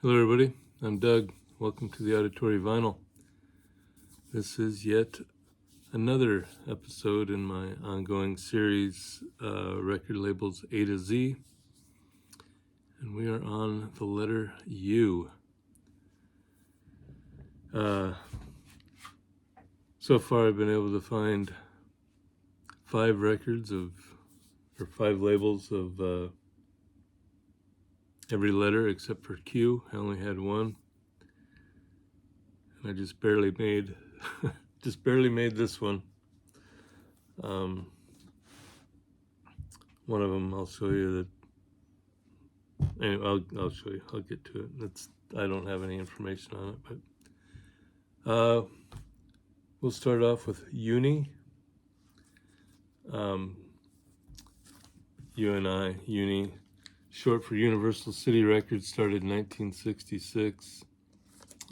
Hello everybody, I'm Doug. Welcome to the Auditory Vinyl. This is yet another episode in my ongoing series, Record Labels A to Z. And we are on the letter U. So far I've been able to find 5 labels of every letter except for Q. I only had one. And I just barely made this one. One of them I'll show you that. Anyway, I'll show you. I'll get to it. I don't have any information on it, but we'll start off with Uni. Uni, short for Universal City Records, started in 1966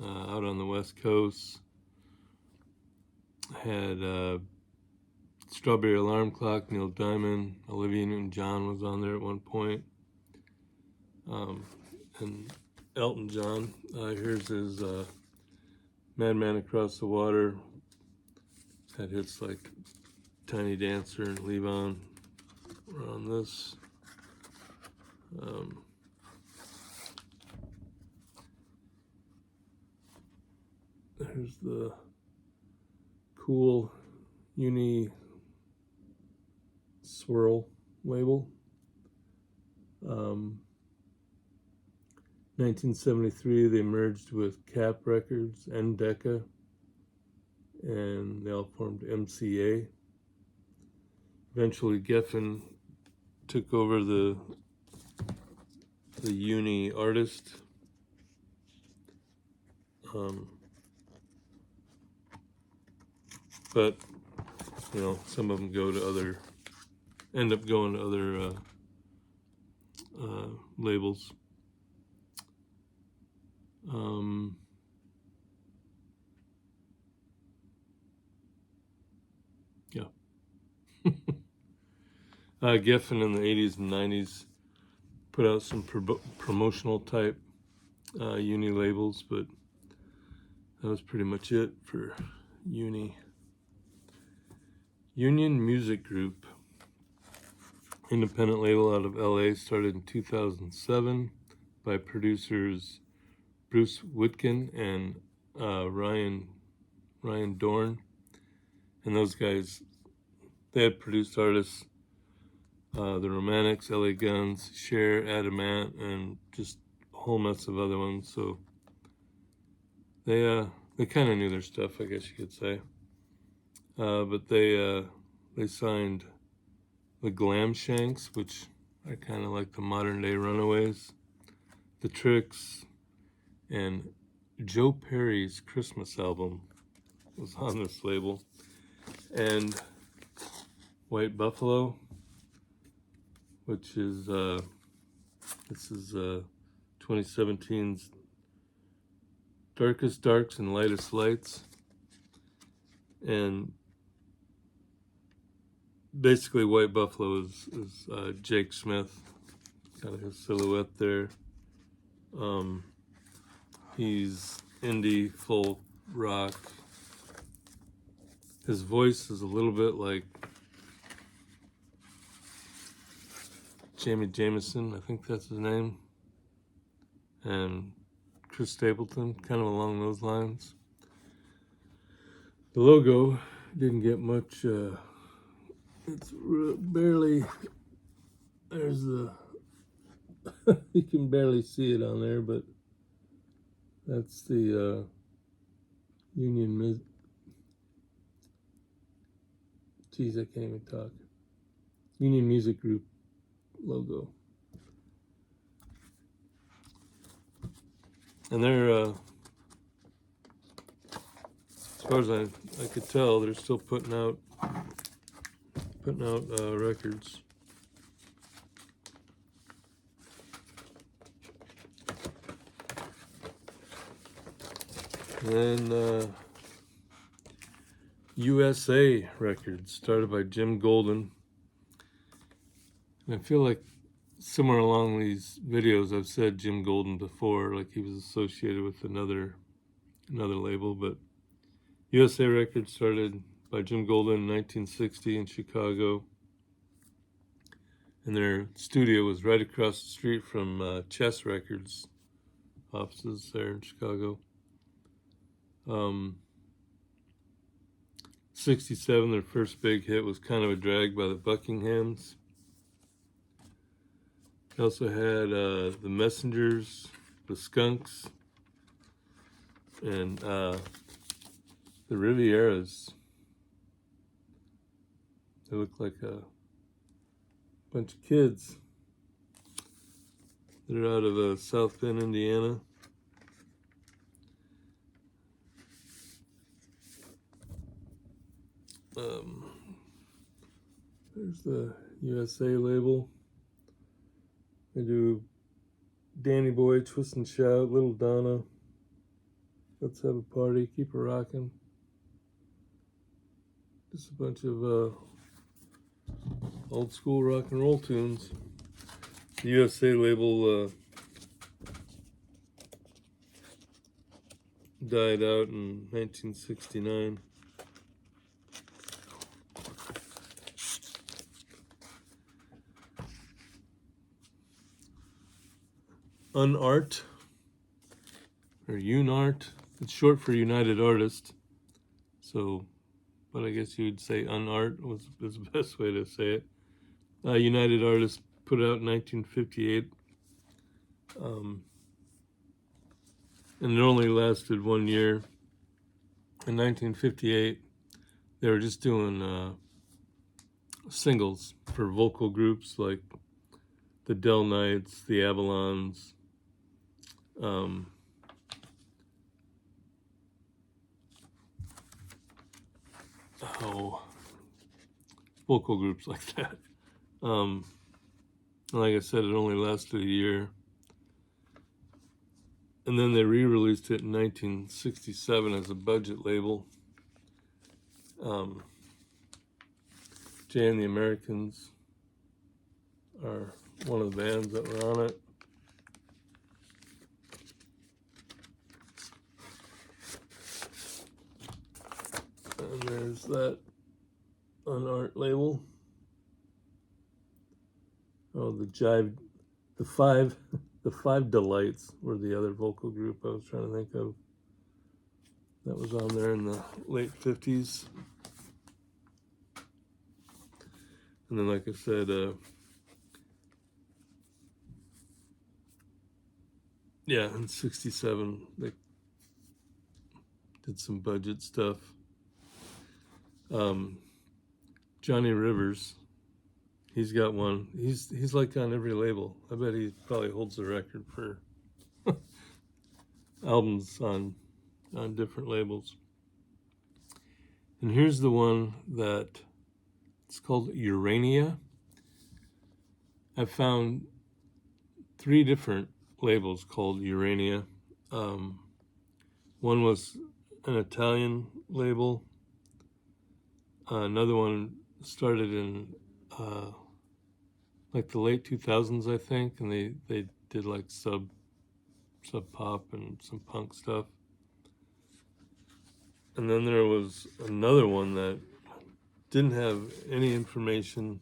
out on the West Coast. Had Strawberry Alarm Clock, Neil Diamond, Olivia Newton-John was on there at one point, and Elton John. Here's his Madman Across the Water. Had hits like Tiny Dancer and Leave On were on this. There's the cool Uni Swirl label. 1973 they merged with Cap Records and Decca, and they all formed MCA. Eventually Geffen took over the Uni artist. But some of them end up going to other labels. Geffen in the 80s and 90s put out some promotional type Uni labels, but that was pretty much it for Uni. Union Music Group, independent label out of LA, started in 2007 by producers Bruce Witkin and Ryan Dorn. And those guys, they had produced artists, the Romantics, LA Guns, Cher, Adamant, and just a whole mess of other ones. So they kind of knew their stuff, I guess you could say. But they signed the Glamshanks, which are kind of like the modern day Runaways, the Tricks, and Joe Perry's Christmas album was on this label, and White Buffalo, which is this is 2017's Darkest Darks and Lightest Lights. And basically White Buffalo is Jake Smith, kind of his silhouette there. He's indie, folk, rock. His voice is a little bit like Jamie Jameson, I think that's his name, and Chris Stapleton, kind of along those lines. The logo didn't get much, it's barely, there's the, you can barely see it on there, but that's the Union, I can't even talk, Union Music Group logo. And they're, as far as I could tell, they're still putting out records. And then USA Records, started by Jim Golden. And I feel like somewhere along these videos I've said Jim Golden before, like he was associated with another label, but USA Records started by Jim Golden in 1960 in Chicago, and their studio was right across the street from Chess Records offices there in Chicago. 67, their first big hit was Kind of a Drag by the Buckinghams. They also had the Messengers, the Skunks, and the Rivieras. They look like a bunch of kids. They're out of South Bend, Indiana. There's the USA label. They do Danny Boy, Twist and Shout, Little Donna, Let's Have a Party, Keep It Rockin'. Just a bunch of old school rock and roll tunes. The USA label died out in 1969. Unart, or Unart, it's short for United Artist. So, but I guess you'd say Unart is the best way to say it. United Artists put it out in 1958. And it only lasted 1 year. In 1958, they were just doing singles for vocal groups like the Del Knights, the Avalons, vocal groups like that. Like I said, it only lasted a year. And then they re-released it in 1967 as a budget label. Jay and the Americans are one of the bands that were on it. And there's that Unart label. Oh, the Five Delights were the other vocal group I was trying to think of. That was on there in the late 50s. And then, like I said, in 67, they did some budget stuff. Johnny Rivers, he's got one. He's like on every label. I bet he probably holds the record for albums on different labels. And here's the one that it's called Urania. I found 3 different labels called Urania. One was an Italian label. Another one started in like the late 2000s, I think, and they did like sub pop and some punk stuff. And then there was another one that didn't have any information.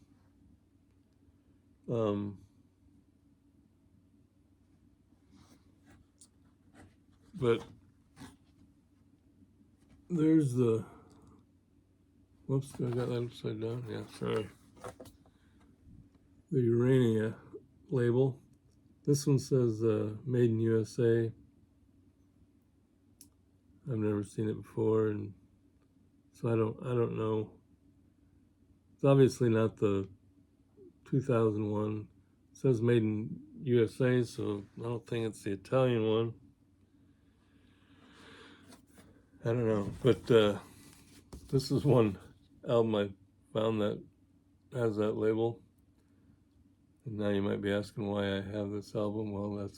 But there's the, whoops, I got that upside down. Yeah, sorry. The Urania label. This one says Made in USA. I've never seen it before, and so I don't know. It's obviously not the 2001. It says Made in USA, so I don't think it's the Italian one. I don't know, but this is one album I found that has that label. And now you might be asking why I have this album. Well,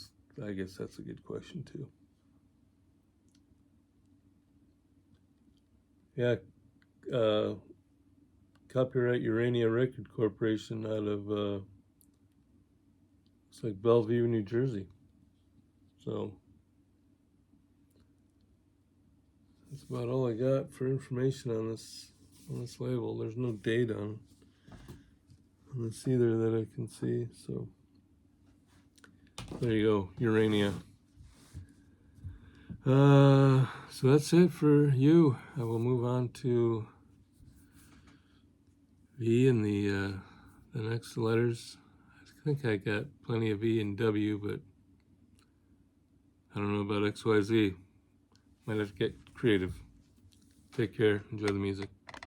I guess that's a good question too. Yeah, copyright Urania Record Corporation out of Looks like Bellevue, New Jersey. So that's about all I got for information on this label. There's no date on this either that I can see. So there you go, Urania. So that's it for you. I will move on to V and the next letters. I think I got plenty of E and W, but I don't know about XYZ. Might have to get creative. Take care. Enjoy the music.